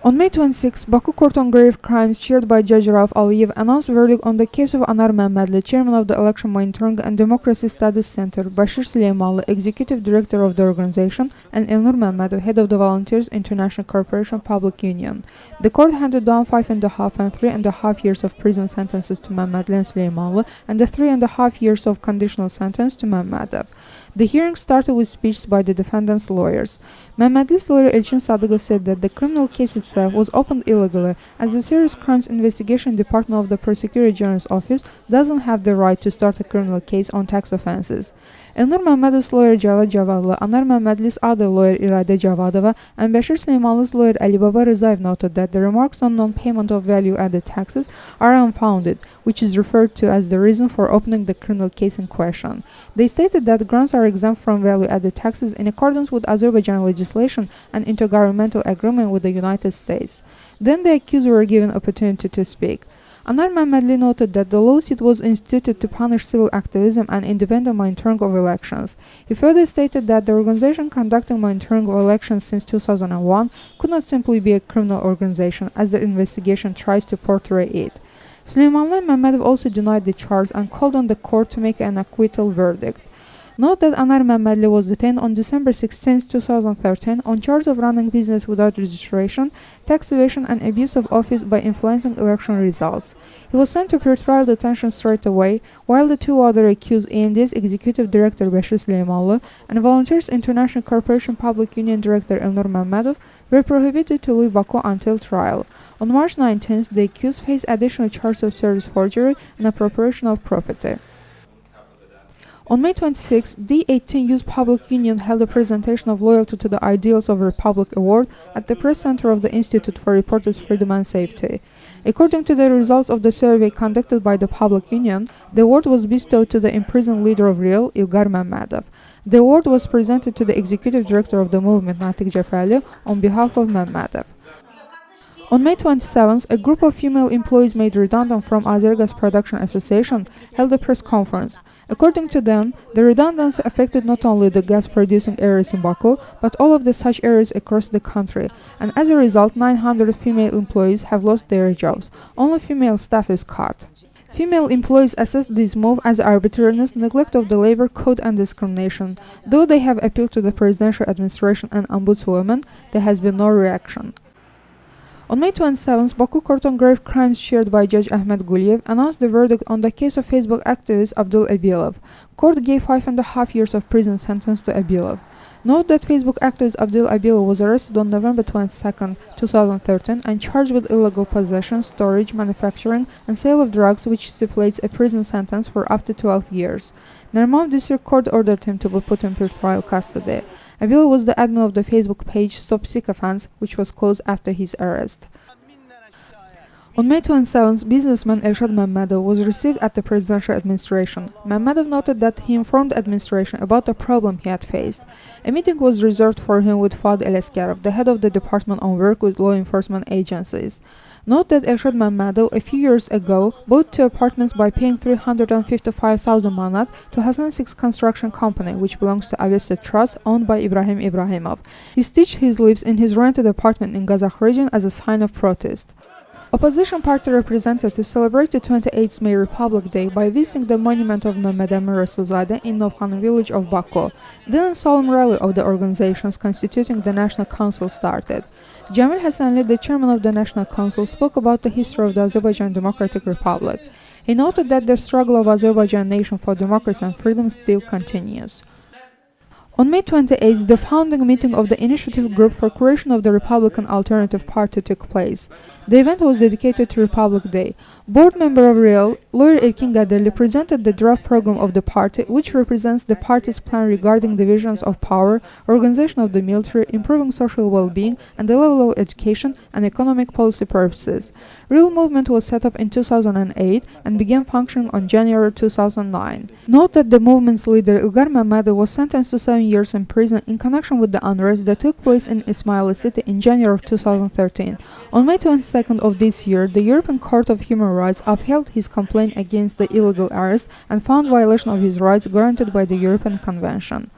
On May 26, Baku Court on Grave Crimes, chaired by Judge Rauf Aliyev, announced verdict on the case of Anar Mammadli, chairman of the Election Monitoring and Democracy Studies Center, Bashir Suleymanli, executive director of the organization, and Elnur Mammadov, head of the Volunteers International Corporation Public Union. The court handed down 5.5 and 3.5 years of prison sentences to Mammadli and Suleymanli, and the 3.5 years of conditional sentence to Mammadov. The hearing started with speeches by the defendants' lawyers. Mammadli's lawyer Elchin Sadigov said that the criminal case itself was opened illegally, as the Serious Crimes Investigation Department of the Prosecutor General's office doesn't have the right to start a criminal case on tax offences. Elnur Mammadov's lawyer Javad Javadlı, Anar Mammadli's other lawyer İrade Javadova, and Bashir Suleymanli's lawyer Alibaba Rızaev noted that the remarks on non-payment of value-added taxes are unfounded, which is referred to as the reason for opening the criminal case in question. They stated that grants are exempt from value-added taxes in accordance with Azerbaijan legislation and intergovernmental agreement with the United States. Then the accused were given opportunity to speak. Anar Mammadli noted that the lawsuit was instituted to punish civil activism and independent monitoring of elections. He further stated that the organization conducting monitoring of elections since 2001 could not simply be a criminal organization, as the investigation tries to portray it. Suleymanli and Mammadov also denied the charge and called on the court to make an acquittal verdict. Note that Anar Mammadli was detained on December 16, 2013 on charge of running business without registration, tax evasion and abuse of office by influencing election results. He was sent to pretrial detention straight away, while the two other accused, EMDS Executive Director Bashir Suleymanli and Volunteers International Corporation Public Union Director Elnur Mammadov, were prohibited to leave Baku until trial. On March 19, the accused faced additional charges of service forgery and appropriation of property. On May 26, the 18 Youth Public Union held a presentation of Loyalty to the Ideals of Republic Award at the Press Center of the Institute for Reporters' Freedom and Safety. According to the results of the survey conducted by the Public Union, the award was bestowed to the imprisoned leader of REAL, Elnur Mammadov. The award was presented to the executive director of the movement, Natiq Jafali, on behalf of Mammadov. On May 27, a group of female employees made redundant from Azergas Production Association held a press conference. According to them, the redundancy affected not only the gas-producing areas in Baku, but all of the such areas across the country, and as a result, 900 female employees have lost their jobs. Only female staff is cut. Female employees assessed this move as arbitrariness, neglect of the labor code and discrimination. Though they have appealed to the presidential administration and ombudswoman, there has been no reaction. On May 27, Baku Court on Grave Crimes, chaired by Judge Ahmed Guliyev, announced the verdict on the case of Facebook activist Abilov. Court gave 5.5 years of prison sentence to Abilov. Note that Facebook activist Abilov was arrested on November 22, 2013 and charged with illegal possession, storage, manufacturing, and sale of drugs, which stipulates a prison sentence for up to 12 years. Narmam District Court ordered him to be put in pretrial custody. Abilov was the admin of the Facebook page Stop Sycophants, which was closed after his arrest. On May 27, businessman Elchin Mammadov was received at the presidential administration. Mammadov noted that he informed the administration about the problem he had faced. A meeting was reserved for him with Fuad Eleskarov, the head of the Department on Work with Law Enforcement Agencies. Note that Elchin Mammadov a few years ago bought 2 apartments by paying 355,000 manat to Hasan 6 construction company, which belongs to Avesta Trust, owned by Ibrahim Ibrahimov. He stitched his lips in his rented apartment in Gazakh region as a sign of protest. Opposition party representatives celebrated 28th May Republic Day by visiting the monument of Mehmet Emir Rasulzadeh in Novkhan village of Baku. Then a solemn rally of the organizations constituting the National Council started. Jamil Hasanli, the chairman of the National Council, spoke about the history of the Azerbaijan Democratic Republic. He noted that the struggle of Azerbaijan nation for democracy and freedom still continues. On May 28, the founding meeting of the Initiative Group for Creation of the Republican Alternative Party took place. The event was dedicated to Republic Day. Board member of REAL, lawyer Erkin Gaderli, presented the draft program of the party, which represents the party's plan regarding divisions of power, organization of the military, improving social well-being, and the level of education and economic policy purposes. REAL movement was set up in 2008 and began functioning on January 2009. Note that the movement's leader Elnur Mammadov was sentenced to 7 years in prison in connection with the unrest that took place in Ismaili city in January of 2013. On May 22nd of this year, the European Court of Human Rights upheld his complaint against the illegal arrest and found violation of his rights granted by the European Convention.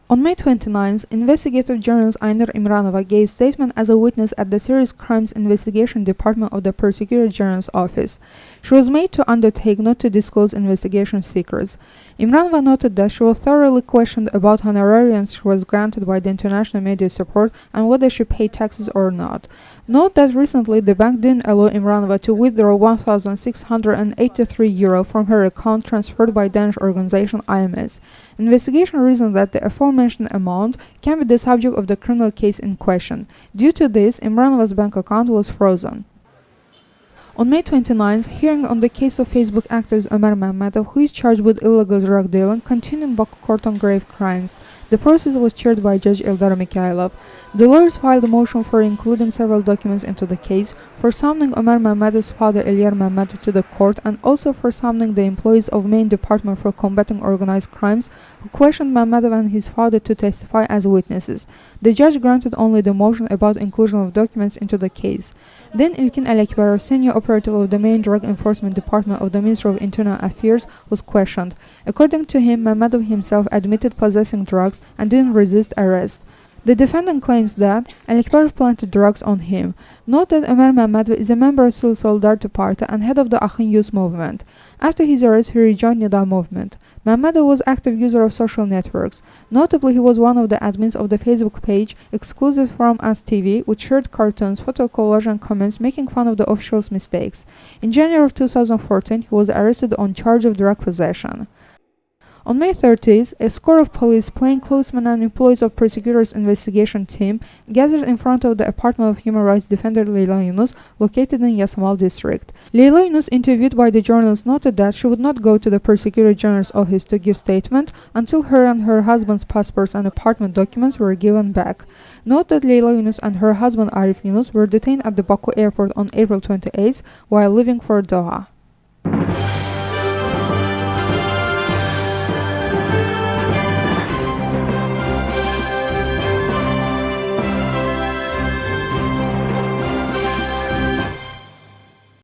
On May 29th, investigative journalist Elnur Mammadli gave statement as a witness at the Serious Crimes Investigation Department of the Prosecutor General's office. She was made to undertake not to disclose investigation secrets. Mammadli noted that she was thoroughly questioned about honorariums she was granted by the international media support and whether she paid taxes or not. Note that recently the bank didn't allow Mammadli to withdraw €1,683 from her account transferred by Danish organization IMS. Investigation reasoned that the aforementioned amount can be the subject of the criminal case in question. Due to this, Mammadli's bank account was frozen. On May 29th, hearing on the case of Facebook actor Anar Mammadov, who is charged with illegal drug dealing, continued in Baku Court on grave crimes. The process was chaired by Judge Elnur. The lawyers filed a motion for including several documents into the case, for summoning Anar Mammadov's father Elnur Mammadli to the court, and also for summoning the employees of Main Department for Combating Organized Crimes, who questioned Mammadov and his father to testify as witnesses. The judge granted only the motion about inclusion of documents into the case. Then Elchin Sadigov, senior operative of the Main Drug Enforcement Department of the Ministry of Internal Affairs, was questioned. According to him, Mammadov himself admitted possessing drugs and didn't resist arrest. The defendant claims that Sadigov planted drugs on him. Note that Anar Mammadli is a member of Civil Solidarity Party and head of the Akhin Youth movement. After his arrest, he rejoined Nida movement. Mammadli was active user of social networks. Notably, he was one of the admins of the Facebook page Exclusive from Us TV, which shared cartoons, photo collage and comments making fun of the officials' mistakes. In January of 2014, he was arrested on charge of drug possession. On May 30th, a score of police, plainclothesmen and employees of Prosecutor's investigation team gathered in front of the apartment of human rights defender Leyla Yunus, located in Yasamal district. Leyla Yunus, interviewed by the journalist, noted that she would not go to the Prosecutor General's office to give statement until her and her husband's passports and apartment documents were given back. Note that Leyla Yunus and her husband Arif Yunus were detained at the Baku airport on April 28th while leaving for Doha.